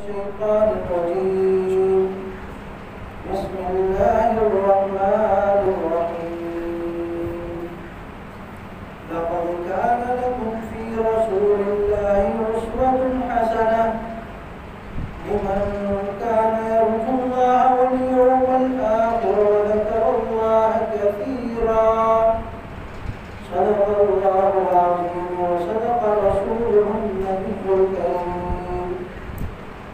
الشيطان الرجيم بسم الله الرحمن الرحيم لقد كان لكم في رسول الله أسوة حسنة لمن كان يرجو الله واليوم الآخر وذكر الله كثيرا صدق الله العظيم وصدق رسوله النبي الكريم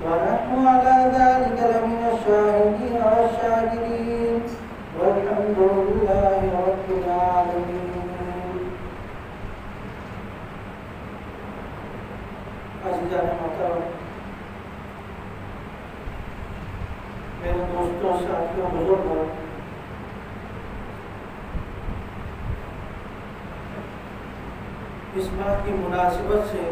ونحن على ذلك لمن الشاهدين والشاكرين والحمد لله رب العالمين. عزیزان محترم، میرے دوستوں، ساتھیوں، بزرگوں، اس بات کی مناسبت سے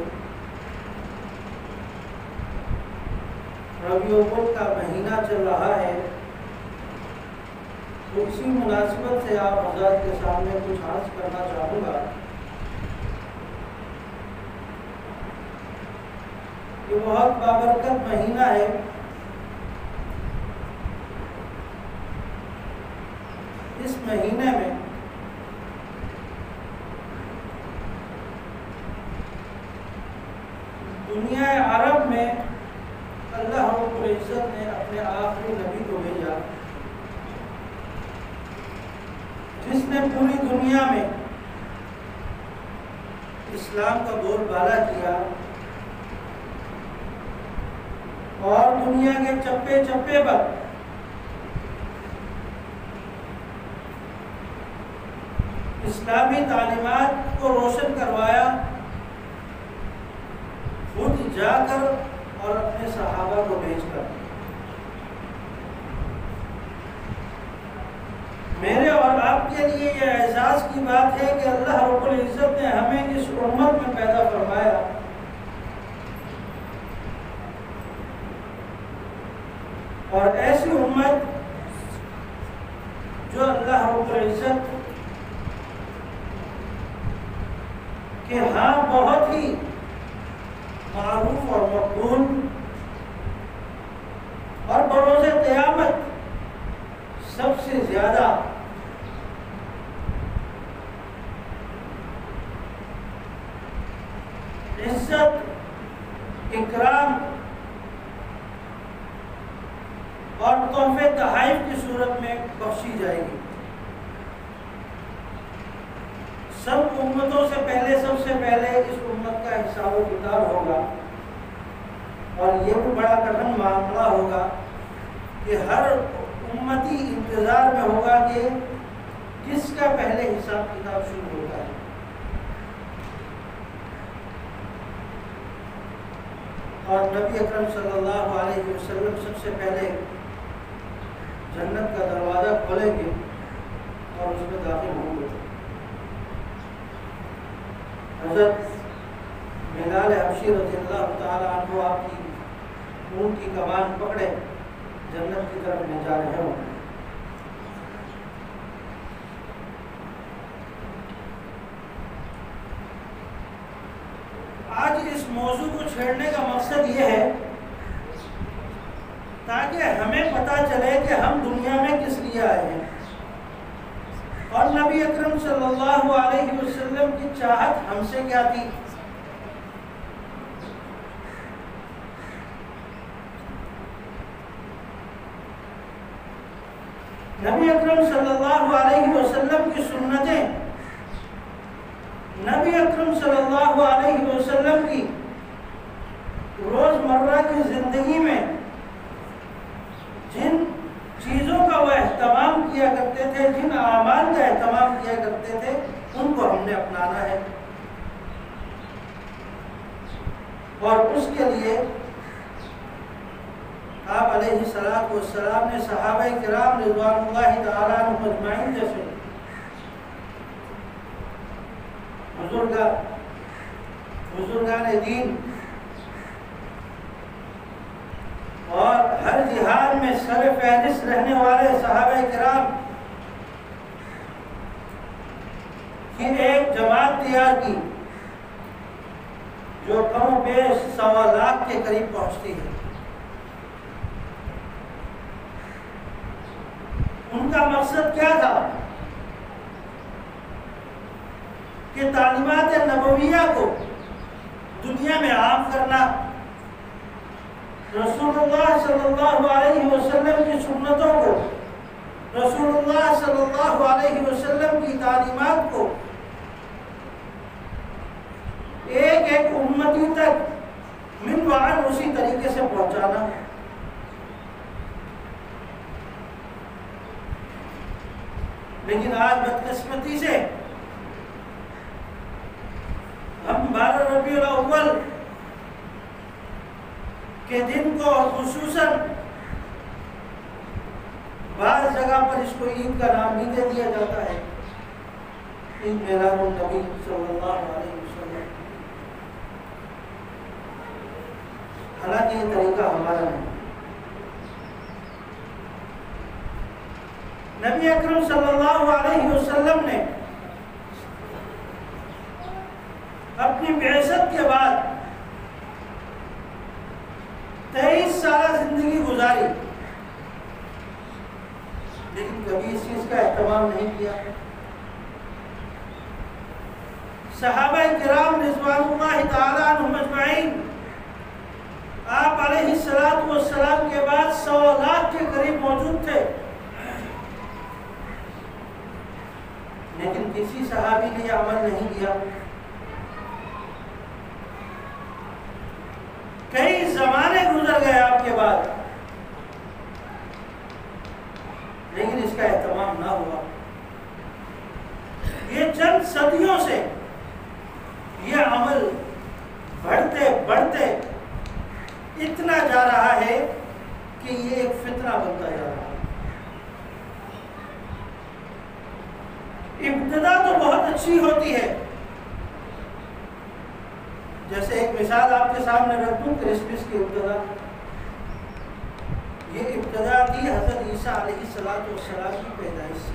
ربیع الاول کا مہینہ چل رہا ہے، تو اسی مناسبت سے آپ حضرات کے سامنے کچھ عرض کرنا چاہوں گا کہ بہت بابرکت مہینہ ہے۔ اس مہینے میں دنیا عرب میں اللہ رب العزت نے اپنے آخری نبی کو بھیجا، جس نے پوری دنیا میں اسلام کا بول بالا کیا اور دنیا کے چپے چپے پر اسلامی تعلیمات کو روشن کروایا، خود جا کر اور اپنے صحابہ کو بھیج کر۔ میرے اور آپ کے لیے یہ اعزاز کی بات ہے کہ اللہ رب العزت نے ہمیں اس امت میں پیدا فرمایا، اور ایسی امت جو اللہ رب العزت کہ ہاں بہت ہی معروف اور مقبول اور بروز قیامت سب سے زیادہ عزت، اکرام اور تحفے تحائف کی صورت میں بخشی جائے گی۔ سب امتوں سے پہلے سب سے پہلے اس امت کا حساب و کتاب ہوگا، اور یہ بھی بڑا کٹھن معاملہ ہوگا کہ ہر امتی انتظار میں ہوگا کہ کس کا پہلے حساب کتاب شروع ہوتا ہے۔ اور نبی اکرم صلی اللہ علیہ وسلم سب سے پہلے جنت کا دروازہ کھولیں گے اور اس میں داخل ہوں گے۔ حضرت بلال حبشی رضی اللہ تعالیٰ عنہ آپ کی اونٹ کی کمان پکڑے جنت کی طرف لے جا رہے ہوں۔ آج اس موضوع کو چھیڑنے کا مقصد یہ ہے تاکہ ہمیں پتہ چلے کہ ہم دنیا میں کس لیے آئے ہیں، اور نبی اکرم صلی اللہ علیہ وسلم کی چاہت ہم سے کیا تھی۔ نبی اکرم صلی اللہ علیہ وسلم کی سنتیں، نبی اکرم صلی اللہ علیہ وسلم کی روزمرہ کی زندگی میں جن چیزوں کا وہ اہتمام کیا کرتے تھے، جن اعمال کا اہتمام کیا کرتے تھے، ان کو ہم نے اپنانا ہے، اور اس کے لیے آپ علیہ السلام نے صحابہ کرام رضوان اللہ تعالیٰ عنہم اجمعین جیسے بزرگان دین اور ہر جہاد میں سر فہرست رہنے والے صحابہ کرام کی ایک جماعت تیار کی جو کم و بیش 1.25 لاکھ کے قریب پہنچتی ہے، ان کا مقصد کیا تھا کہ تعلیمات نبویہ کو دنیا میں عام کرنا، رسول اللہ صلی اللہ علیہ وسلم کی سنتوں کو، رسول اللہ صلی اللہ علیہ وسلم کی تعلیمات کو ایک ایک امتی تک من وعن اسی طریقے سے پہنچانا۔ لیکن آج بدقسمتی سے ہم 12 ربیع الاول کے دن کو خصوصاً بعض جگہ پر اس کو عید کا نام بھی دے دیا جاتا ہے، عید میلاد النبی صلی اللہ علیہ وسلم، حالانکہ یہ طریقہ ہمارا نہیں۔ نبی اکرم صلی اللہ علیہ وسلم نے اپنی بعثت کے بعد 23 سالہ زندگی گزاری، لیکن کبھی اس چیز کا اہتمام نہیں کیا۔ صحابہ کرام رضوان اللہ تعالیٰ عنہم اجمعین آپ علیہ السلام کے بعد 100 لاکھ کے قریب موجود تھے، لیکن کسی صحابی نے یہ عمل نہیں کیا۔ کئی زمانے گزر گئے آپ کے بعد، لیکن اس کا اہتمام نہ ہوا۔ یہ چند صدیوں سے یہ عمل بڑھتے بڑھتے اتنا جا رہا ہے کہ یہ ایک فتنہ بنتا جا رہا ہے۔ ابتدا تو بہت اچھی ہوتی ہے، جیسے ایک مثال آپ کے سامنے رکھ دوں، کرسمس کی ابتدا، یہ ابتدا تھی حضرت عیسیٰ علیہ السلام کی پیدائش سے۔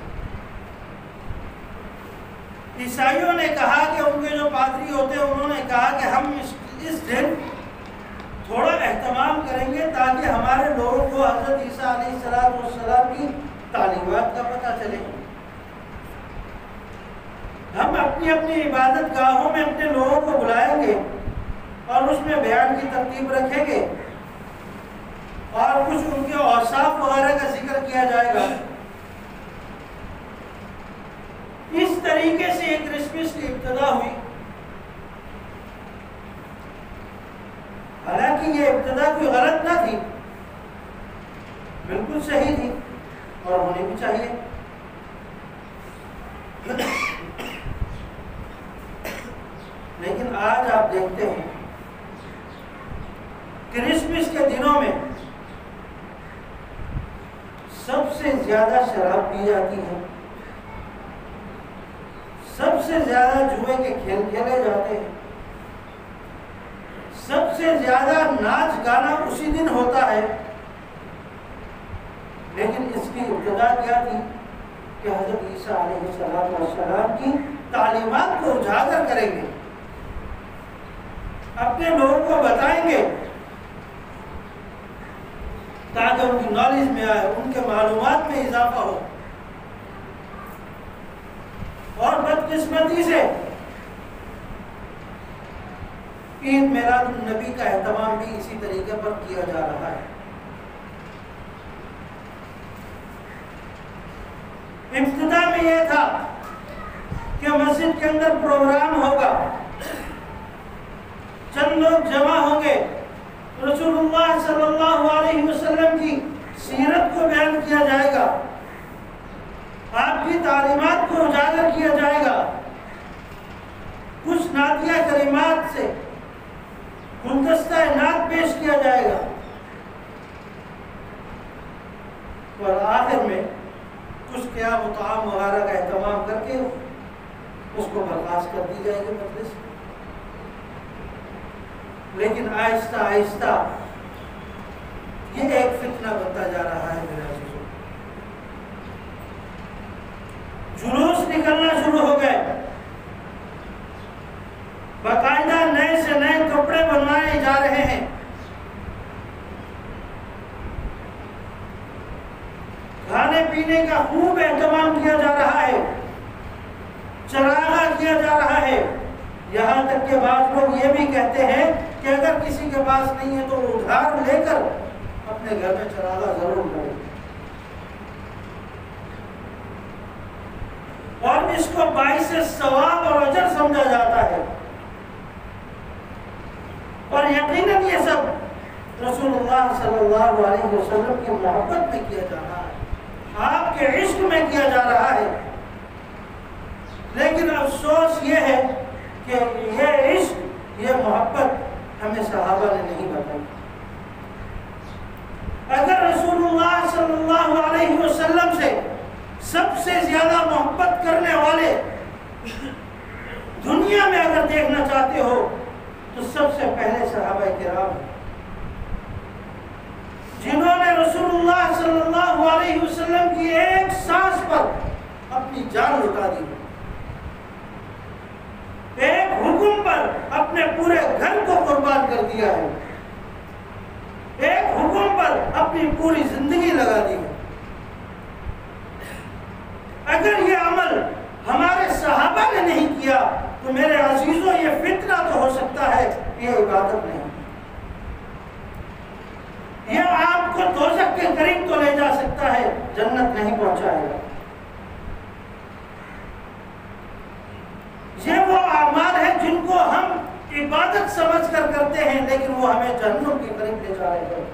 عیسائیوں نے کہا کہ ان کے جو پادری ہوتے ہیں انہوں نے کہا کہ ہم اس دن تھوڑا اہتمام کریں گے تاکہ ہمارے لوگوں کو حضرت عیسیٰ علیہ السلام کی تعلیمات کا پتہ چلے۔ ہم اپنی اپنی عبادت گاہوں میں اپنے لوگوں کو بلائیں گے اور اس میں بیان کی ترتیب رکھیں گے اور کچھ ان کے اوصاف وغیرہ کا ذکر کیا جائے گا۔ اس طریقے سے ایک کرسمس کی ابتدا ہوئی۔ حالانکہ یہ ابتدا کوئی غلط نہ تھی، بالکل صحیح تھی اور ہونی بھی چاہیے۔ لیکن آج آپ دیکھتے ہیں کرسمس کے دنوں میں سب سے زیادہ شراب پی جاتی ہے، سب سے زیادہ جوئے کے کھیل کھیلے جاتے ہیں، سب سے زیادہ ناچ گانا اسی دن ہوتا ہے۔ لیکن اس کی ابتدا کیا تھی کہ حضرت عیسیٰ علیہ السلام کی تعلیمات کو اجاگر کریں گے، اپنے لوگوں کو بتائیں گے تاکہ ان کی نالج میں آئے، ان کے معلومات میں اضافہ ہو۔ اور بدقسمتی سے عید میلاد النبی کا اہتمام بھی اسی طریقے پر کیا جا رہا ہے۔ ابتدا میں یہ تھا کہ مسجد کے اندر پروگرام ہوگا، چند لوگ جمع ہوں گے، رسول اللہ صلی اللہ علیہ وسلم کی سیرت کو بیان کیا جائے گا، آپ کی تعلیمات کو اجاگر کیا جائے گا، کچھ نعتیہ کلمات سے گلدستہ نعت پیش کیا جائے گا، اور آخر میں کچھ قیام و طعام وغیرہ کا اہتمام کر کے اس کو برخاست کر دی جائے گی مجلس۔ لیکن آہستہ آہستہ یہ ایک فتنہ بنتا جا رہا ہے میرے عزیزوں۔ جلوس نکلنا شروع ہو گئے، باقاعدہ نئے سے نئے کپڑے بنوائے جا رہے ہیں، کھانے پینے کا خوب اہتمام کیا جا رہا ہے، چراغا کیا جا رہا ہے، یہاں تک کہ بعض لوگ یہ بھی کہتے ہیں کہ اگر کسی کے پاس نہیں ہے تو ادھار لے کر اپنے گھر میں چراغا ضرور کرے، اور اس کو باعث ثواب اور اجر سمجھا جاتا ہے۔ اور یقیناً یہ سب رسول اللہ صلی اللہ علیہ وسلم کی محبت میں کیا جا رہا ہے، آپ کے عشق میں کیا جا رہا ہے۔ لیکن افسوس یہ ہے کہ یہ عشق، یہ محبت ہمیں صحابہ نے نہیں بتائی۔ اگر رسول اللہ صلی اللہ علیہ وسلم سے سب سے زیادہ محبت کرنے والے دنیا میں اگر دیکھنا چاہتے ہو تو سب سے پہلے صحابہ کرام ہیں، جنہوں نے رسول اللہ صلی اللہ علیہ وسلم کی ایک سانس پر اپنی جان لٹا دی، ایک حکم پر اپنے پورے گھر کو قربان کر دیا ہے، ایک حکم پر اپنی پوری زندگی لگا دی ہے۔ اگر یہ عمل ہمارے صحابہ نے نہیں کیا تو میرے عزیزوں یہ فتنہ تو ہو سکتا ہے، یہ عبادت نہیں، یہ آپ کو دوزخ کے قریب تو لے جا سکتا ہے، جنت نہیں پہنچائے گا۔ یہ وہ اعمال ہیں جن کو ہم عبادت سمجھ کر کرتے ہیں، لیکن وہ ہمیں جہنم کے قریب لے جا رہے ہیں۔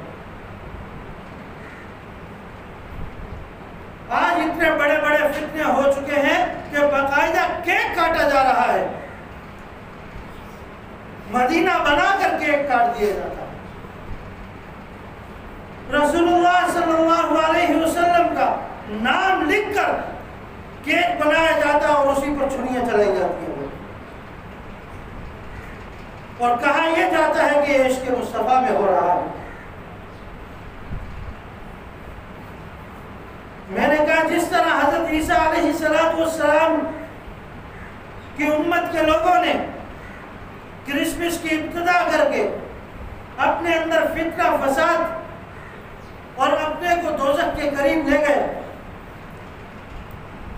آج اتنے بڑے بڑے فتنے ہو چکے ہیں کہ باقاعدہ کیک کاٹا جا رہا ہے، مدینہ بنا کر کیک کاٹ دیا جاتا ہے، رسول اللہ صلی اللہ علیہ وسلم کا نام لکھ کر کیک بنایا جاتا ہے اور اسی پر چھریاں چلائی جاتی ہیں، اور کہا یہ جاتا ہے کہ عشق مصطفیٰ میں ہو رہا ہے۔ میں نے کہا جس طرح حضرت عیسیٰ علیہ السلام کی امت کے لوگوں نے کرسمس کی ابتدا کر کے اپنے اندر فتنہ فساد اور اپنے کو دوزخ کے قریب لے گئے،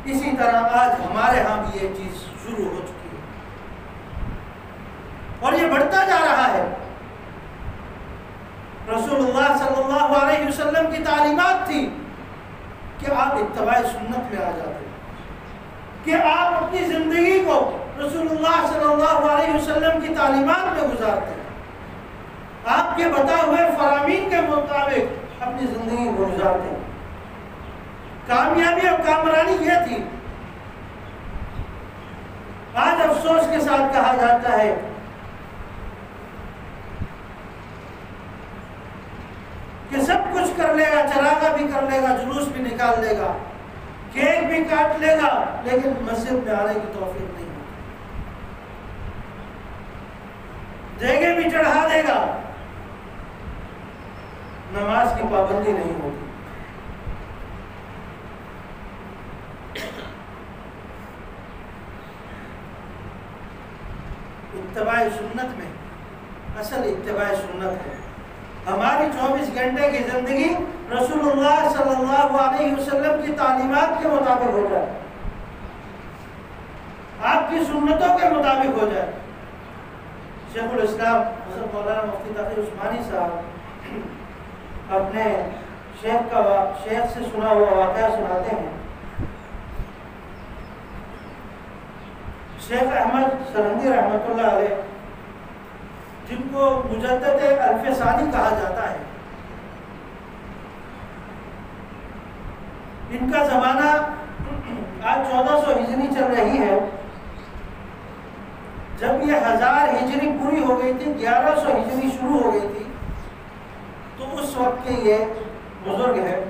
اسی طرح آج ہمارے ہاں بھی یہ چیز شروع ہو چکی ہے اور یہ بڑھتا جا رہا ہے۔ رسول اللہ صلی اللہ علیہ وسلم کی تعلیمات تھی کہ آپ اتباع سنت میں آ جاتے، کہ آپ اپنی زندگی کو رسول اللہ صلی اللہ علیہ وسلم کی تعلیمات میں گزارتے، آپ کے بتائے ہوئے فرامین کے مطابق اپنی زندگی کو گزارتے۔ کامیابی اور کامرانی یہ تھی۔ آج افسوس کے ساتھ کہا جاتا ہے کہ سب کچھ کر لے گا، چراغا بھی کر لے گا، جلوس بھی نکال لے گا، کیک بھی کاٹ لے گا، لیکن مسجد میں آنے کی توفیق نہیں ہوتی، دیگے بھی چڑھا دے گا، نماز کی پابندی نہیں ہوتی۔ اتباع سنت میں اصل اتباع سنت ہے، ہماری 24 گھنٹے کی زندگی رسول اللہ صلی اللہ علیہ وسلم کی تعلیمات کے مطابق ہو جائے، آپ کی سنتوں کے مطابق ہو جائے۔ شیخ الاسلام حضرت مولانا مفتی تقی عثمانی صاحب اپنے شیخ سے سنا ہوا واقعہ سناتے ہیں۔ شیخ احمد سرہندی رحمۃ اللہ علیہ، جن کو مجدد الف ثانی کہا جاتا ہے، ان کا زمانہ آج 1400 ہجری چل رہی ہے، جب یہ 1000 ہجری پوری ہو گئی تھی، 1100 ہجری شروع ہو گئی تھی، تو اس وقت کے یہ بزرگ ہیں۔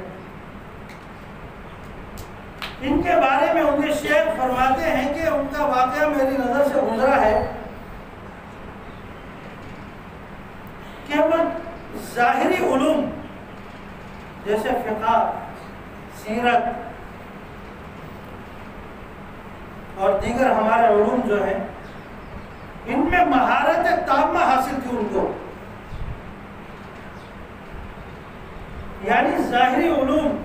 ان کے بارے میں ان کے شیخ فرماتے ہیں کہ ان کا واقعہ میری نظر سے گزرا ہے کہ وہ ظاہری علوم جیسے فقہ، سیرت اور دیگر ہمارے علوم جو ہیں، ان میں مہارت تامہ حاصل تھی ان کو، یعنی ظاہری علوم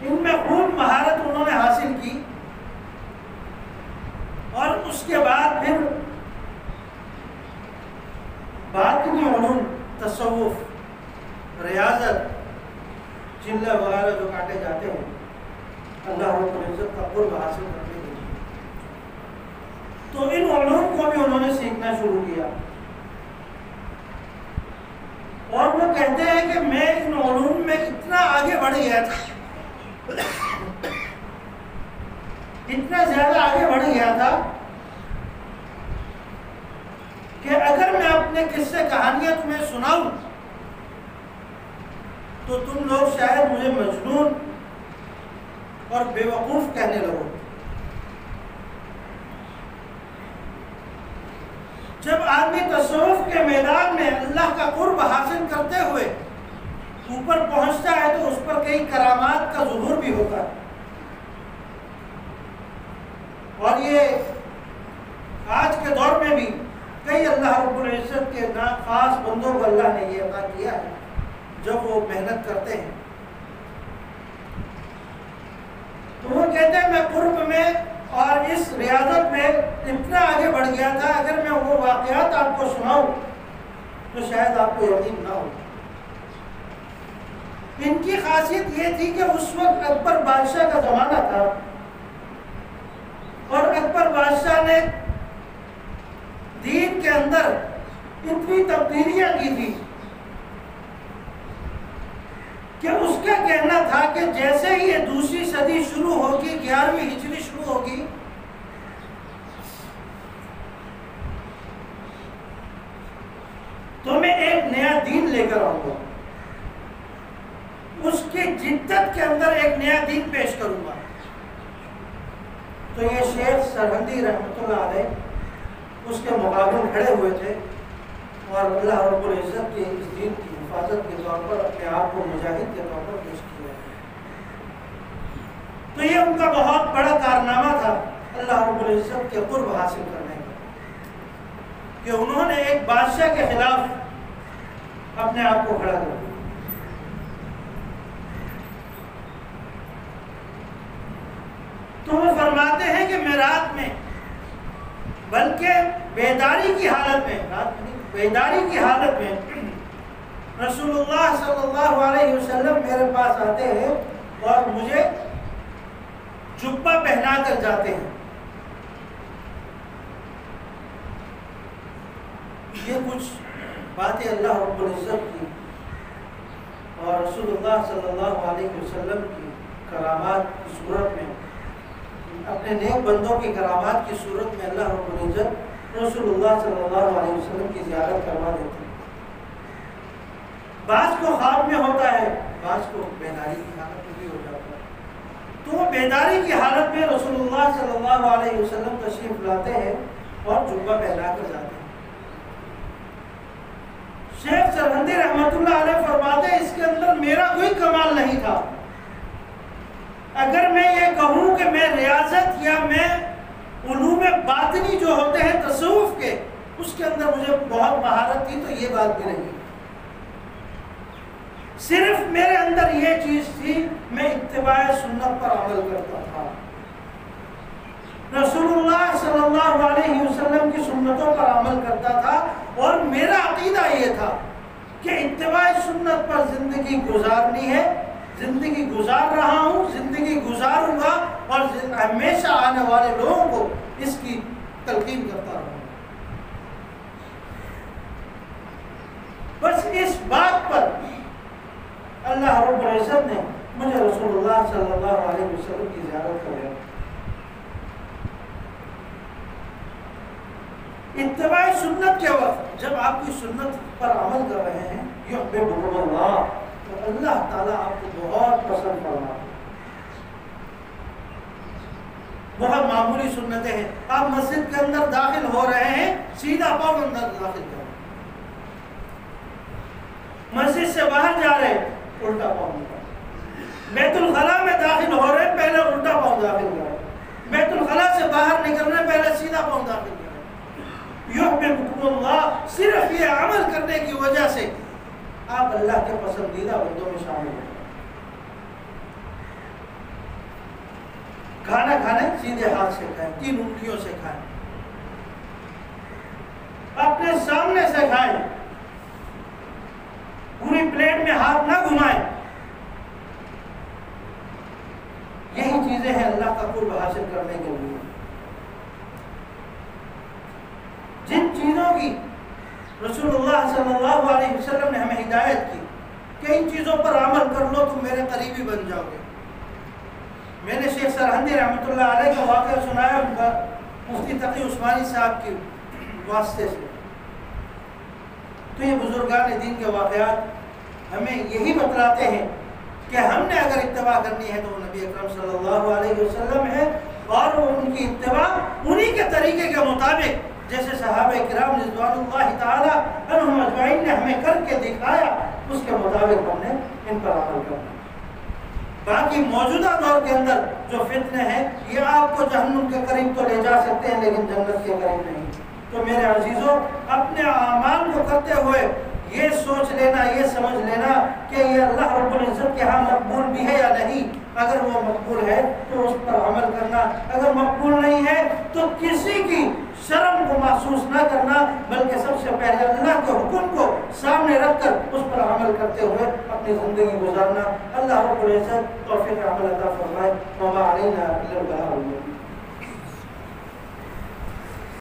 ان میں خوب مہارت انہوں نے حاصل کی، اور اس کے بعد پھر باطنی علوم، تصوف، ریاضت، چلہ وغیرہ جو کاٹے جاتے ہیں اللہ رب العزت کا قرب حاصل کرنے کے لیے، تو ان علوم کو بھی انہوں نے سیکھنا شروع کیا، اور وہ کہتے ہیں کہ میں ان علوم میں اتنا آگے بڑھ گیا تھا، اتنا زیادہ آگے بڑھ گیا تھا کہ اگر میں اپنے قصے کہانیاں تمہیں سناؤں تو تم لوگ شاید مجھے مجنون اور بے وقوف کہنے لگو۔ جب آدمی تصوف کے میدان میں اللہ کا قرب حاصل کرتے ہوئے اوپر پہنچتا ہے تو اس پر کئی کرامات کا ظہور بھی ہوتا ہے، اور یہ آج کے دور میں بھی کئی اللہ رب العزت کے خاص بندوں کو اللہ نے یہ عطا کیا ہے جب وہ محنت کرتے ہیں، تو وہ کہتے ہیں میں قرب میں اور اس ریاضت میں اتنا آگے بڑھ گیا تھا، اگر میں وہ واقعات آپ کو سناؤں تو شاید آپ کو یقین نہ ہو۔ ان کی خاصیت یہ تھی کہ اس وقت اکبر بادشاہ کا زمانہ تھا، اور اکبر بادشاہ نے دین کے اندر اتنی تبدیلیاں کی تھی کہ اس کا کہنا تھا کہ جیسے ہی یہ دوسری صدی شروع ہوگی، 11ویں ہجری شروع ہوگی، تو میں ایک نیا دین لے کر آؤں گا، اس کی جدت کے اندر ایک نیا دین پیش کروں گا۔ تو یہ شیخ سرہندی رحمۃ اللہ علیہ اس کے مقابل کھڑے ہوئے تھے، اور اللہ رب العزت کے اس دین کی حفاظت کے طور پر اپنے آپ کو مجاہد کے طور پر پیش کیا۔ تو یہ ان کا بہت بڑا کارنامہ تھا اللہ رب العزت کے قرب حاصل کرنے کا، کہ انہوں نے ایک بادشاہ کے خلاف اپنے آپ کو کھڑا کر دیا۔ تو وہ فرماتے ہیں کہ میں رات میں، بلکہ بیداری کی حالت میں، رات میں بیداری کی حالت میں رسول اللہ صلی اللہ علیہ وسلم میرے پاس آتے ہیں اور مجھے جبہ پہنا کر جاتے ہیں۔ یہ کچھ باتیں اللہ رب العزت کی اور رسول اللہ صلی اللہ علیہ وسلم کی کرامات کی صورت میں، اپنے نیک بندوں کی کرامات کی صورت میں اللہ رب العزت رسول اللہ صلی اللہ علیہ وسلم کی زیارت کروا دیتے ہیں۔ بعض کو خواب میں ہوتا ہے، بعض کو بیداری کی حالت میں بھی ہو جاتا ہے۔ تو وہ بیداری کی حالت میں رسول اللہ صلی اللہ علیہ وسلم تشریف لاتے ہیں اور جبہ پہنا کر جاتے ہیں۔ شیخ سرہندی رحمۃ اللہ علیہ فرماتے ہیں اس کے اندر میرا کوئی کمال نہیں تھا۔ اگر میں یہ کہوں کہ میں ریاضت یا میں علوم باطنی جو ہوتے ہیں تصوف کے، اس کے اندر مجھے بہت مہارت تھی تو یہ بات بھی نہیں، صرف میرے اندر یہ چیز تھی، میں اتباع سنت پر عمل کرتا تھا، رسول اللہ صلی اللہ علیہ وسلم کی سنتوں پر عمل کرتا تھا، اور میرا عقیدہ یہ تھا کہ اتباع سنت پر زندگی گزارنی ہے، زندگی گزار رہا ہوں، زندگی گزاروں گا، اور ہمیشہ آنے والے لوگوں کو اس کی تلقین کرتا رہوں گا۔ بس اس بات پر اللہ رب العزت نے مجھے رسول اللہ صلی اللہ علیہ وسلم کی زیارت کرایا۔ اتباع سنت کے وقت جب آپ کی سنت پر عمل کر رہے ہیں، یحببکم اللہ، تو اللہ تعالیٰ آپ کو بہت پسند فرماتا ہے۔ بہت معمولی سنتیں ہیں، آپ مسجد کے اندر داخل ہو رہے ہیں، سیدھا پاؤں اندر داخل کریں، مسجد سے باہر جا رہے ہیں الٹا پاؤں نکالیں، بیت الخلاء میں داخل ہو رہے ہیں پہلے الٹا پاؤں داخل کریں، بیت الخلاء سے باہر نکل رہے ہیں پہلے سیدھا پاؤں داخل کریں۔ یحببکم اللہ، صرف یہ عمل کرنے کی وجہ سے آپ اللہ کے پسندیدہ بندوں میں شامل ہیں۔ کھانا کھائیں سیدھے ہاتھ سے کھائیں، 3 انگلیوں سے کھائیں، اپنے سامنے سے کھائیں، پوری پلیٹ میں ہاتھ نہ گھمائیں۔ یہی چیزیں ہیں اللہ کا قرب حاصل کرنے کے لیے۔ جن چیزوں کی رسول اللہ صلی اللہ علیہ وسلم نے ہمیں ہدایت کی کہ ان چیزوں پر عمل کر لو تم میرے قریبی بن جاؤ گے۔ میں نے شیخ سرہندی رحمۃ اللہ علیہ کا واقعہ سنایا مفتی تقی عثمانی صاحب کے واسطے سے۔ تو یہ بزرگان دین کے واقعات ہمیں یہی بتلاتے ہیں کہ ہم نے اگر اتباع کرنی ہے تو وہ نبی اکرم صلی اللہ علیہ وسلم ہے، اور وہ ان کی اتباع انہی کے طریقے کے مطابق جیسے صحابہ کرام رضوان اللہ تعالی عنہم اجمعین نے ہمیں کر کے دکھایا، اس کے مطابق ہم نے ان پر عمل کرنا۔ باقی موجودہ دور کے اندر جو فتنے ہیں یہ آپ کو جہنم کے قریب تو لے جا سکتے ہیں لیکن جنت کے قریب نہیں۔ تو میرے عزیزوں، اپنے اعمال کو کرتے ہوئے یہ سوچ لینا، یہ سمجھ لینا کہ یہ اللہ رب العزت کے ہاں مقبول بھی ہے یا نہیں۔ اگر وہ مقبول ہے تو اس پر عمل کرنا، اگر مقبول نہیں ہے تو کسی کی شرم کو محسوس نہ کرنا، بلکہ سب سے پہلے اللہ کے حکم کو سامنے رکھ کر اس پر عمل کرتے ہوئے اپنی زندگی گزارنا۔ اللہ رب العزت توفیق عمل عطا فرمائے۔ وما علینا الا البلاغ المبین۔